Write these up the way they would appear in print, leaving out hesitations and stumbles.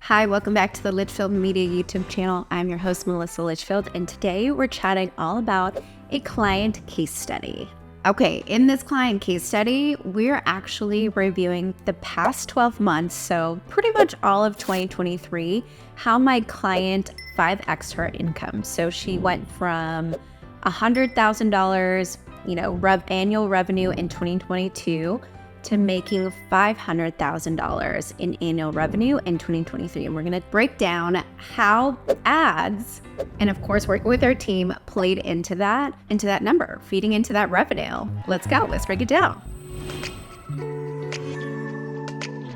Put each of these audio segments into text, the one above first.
Hi, welcome back to the Litchfield Media YouTube channel. I'm your host, Melissa Litchfield, and today we're chatting all about a client case study. Okay, in this client case study, we're actually reviewing the past 12 months, so pretty much all of 2023, how my client 5x'd her income. So she went from $100,000, annual revenue in 2022 to making $500,000 in annual revenue in 2023. And we're going to break down how ads, and of course working with our team, played into that number, feeding into that revenue. Let's go. Let's break it down.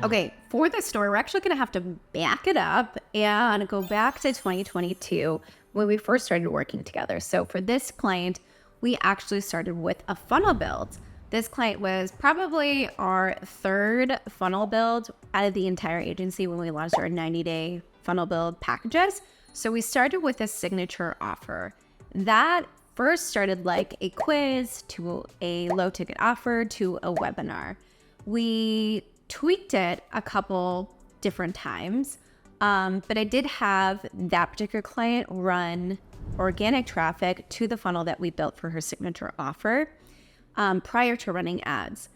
Okay, for this story, we're actually going to have to back it up and go back to 2022 when we first started working together. So for this client, we actually started with a funnel build. This client was probably our third funnel build out of the entire agency when we launched our 90-day funnel build packages. So we started with a signature offer. That first started like a quiz to a low ticket offer to a webinar. We tweaked it a couple different times, but I did have that particular client run organic traffic to the funnel that we built for her signature offer. Prior to running ads.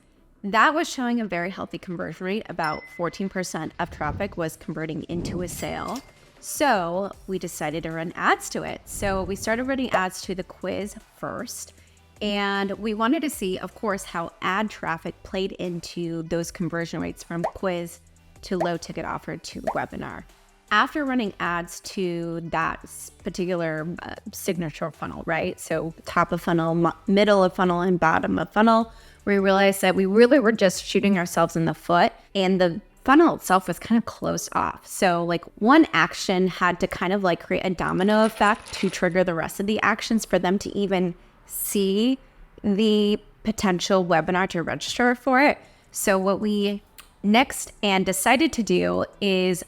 That was showing a very healthy conversion rate. About 14% of traffic was converting into a sale. So we decided to run ads to it. So we started running ads to the quiz first. And we wanted to see, of course, how ad traffic played into those conversion rates from quiz to low ticket offer to webinar. After running ads to that particular signature funnel, right? So top of funnel, middle of funnel, and bottom of funnel, we realized that we really were just shooting ourselves in the foot, and the funnel itself was kind of closed off. So like one action had to kind of like create a domino effect to trigger the rest of the actions for them to even see the potential webinar to register for it. So what we next and decided to do is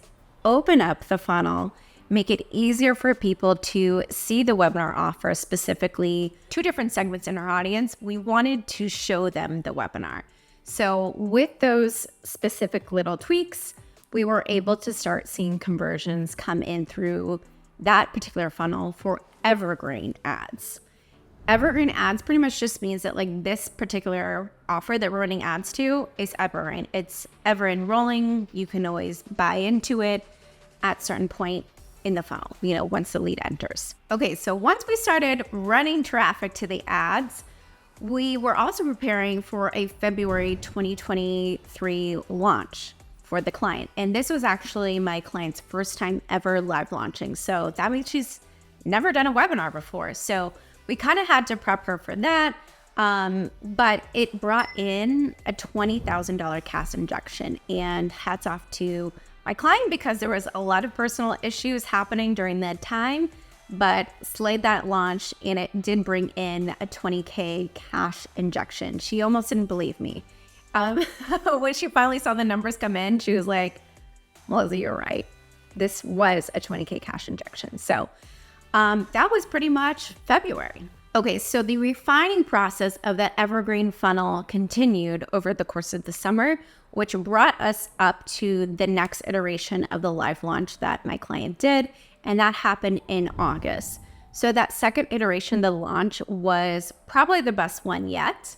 open up the funnel, make it easier for people to see the webinar offer, specifically two different segments in our audience. We wanted to show them the webinar. So with those specific little tweaks, we were able to start seeing conversions come in through that particular funnel for evergreen ads. Evergreen ads pretty much just means that like this particular offer that we're running ads to is evergreen. It's ever enrolling. You can always buy into it at a certain point in the funnel, once the lead enters. Okay, so once we started running traffic to the ads, we were also preparing for a February 2023 launch for the client. And this was actually my client's first time ever live launching. So that means she's never done a webinar before. So we kind of had to prep her for that, but it brought in a $20,000 cash injection, and hats off to my client because there was a lot of personal issues happening during that time, but slayed that launch, and it did bring in a $20K cash injection. She almost didn't believe me. When she finally saw the numbers come in, she was like, Melissa, you're right. This was a $20K cash injection. So that was pretty much February. Okay, so the refining process of that evergreen funnel continued over the course of the summer, which brought us up to the next iteration of the live launch that my client did, and that happened in August. So that second iteration, the launch, was probably the best one yet,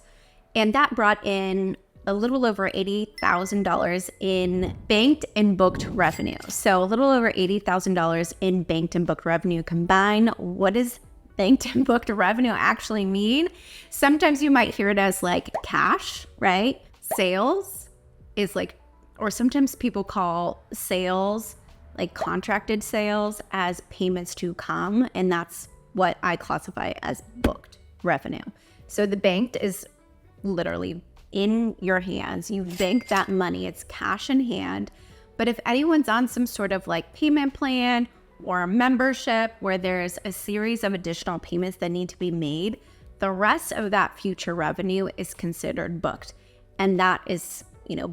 and that brought in a little over $80,000 in banked and booked revenue. So a little over $80,000 in banked and booked revenue combined. What does banked and booked revenue actually mean? Sometimes you might hear it as like cash, right? Sales is like, or sometimes people call sales like contracted sales as payments to come. And that's what I classify as booked revenue. So the banked is literally in your hands. You bank that money. It's cash in hand. But if anyone's on some sort of like payment plan or a membership where there's a series of additional payments that need to be made, the rest of that future revenue is considered booked. And that is,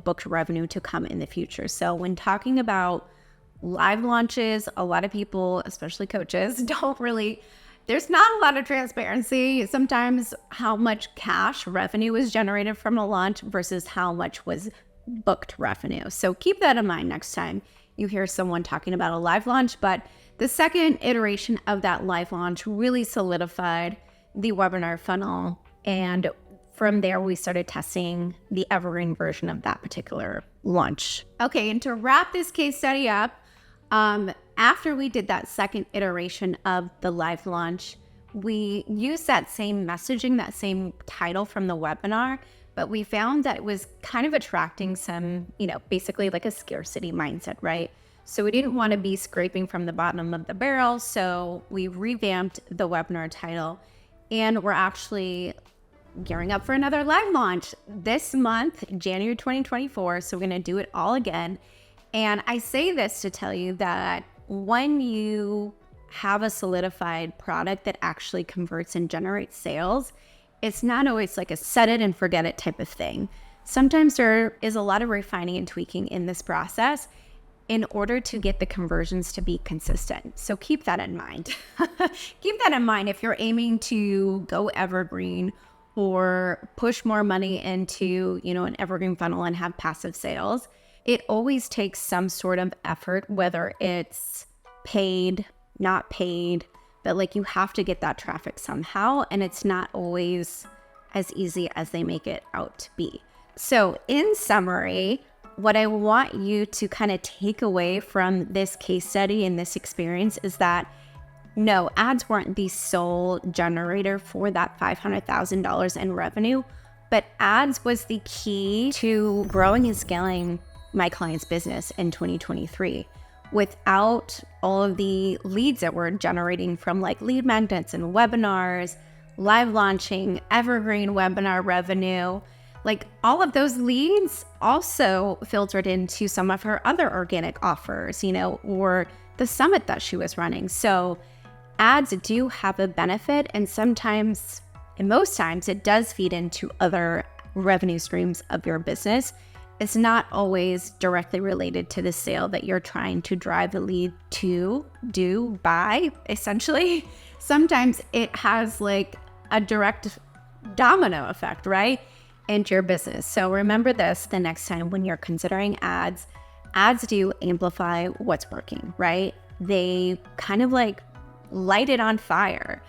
booked revenue to come in the future. So when talking about live launches, a lot of people, especially coaches, there's not a lot of transparency. Sometimes how much cash revenue is generated from a launch versus how much was booked revenue. So keep that in mind next time you hear someone talking about a live launch. But the second iteration of that live launch really solidified the webinar funnel. And from there, we started testing the evergreen version of that particular launch. Okay, and to wrap this case study up, after we did that second iteration of the live launch, we used that same messaging, that same title from the webinar, but we found that it was kind of attracting some, basically like a scarcity mindset, right? So we didn't want to be scraping from the bottom of the barrel. So we revamped the webinar title, and we're actually gearing up for another live launch this month, January 2024. So we're going to do it all again. And I say this to tell you that when you have a solidified product that actually converts and generates sales, it's not always like a set it and forget it type of thing. Sometimes there is a lot of refining and tweaking in this process in order to get the conversions to be consistent. So keep that in mind. Keep that in mind if you're aiming to go evergreen or push more money into, an evergreen funnel and have passive sales. It always takes some sort of effort, whether it's paid, not paid, but like you have to get that traffic somehow, and it's not always as easy as they make it out to be. So in summary, what I want you to kind of take away from this case study and this experience is that no, ads weren't the sole generator for that $500,000 in revenue, but ads was the key to growing and scaling my client's business in 2023. Without all of the leads that we're generating from like lead magnets and webinars, live launching, evergreen webinar revenue, like all of those leads also filtered into some of her other organic offers, or the summit that she was running. So ads do have a benefit, and sometimes, and most times, it does feed into other revenue streams of your business. It's not always directly related to the sale that you're trying to drive the lead to buy, essentially. Sometimes it has like a direct domino effect, right, into your business. So remember this the next time when you're considering ads. Ads do amplify what's working, right? They kind of like light it on fire.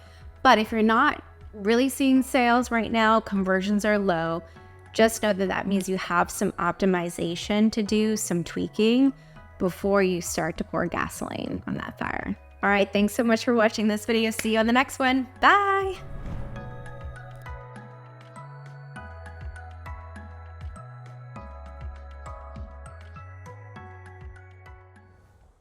But if you're not really seeing sales right now, conversions are low, just know that that means you have some optimization to do, some tweaking before you start to pour gasoline on that fire. All right, thanks so much for watching this video. See you on the next one. Bye.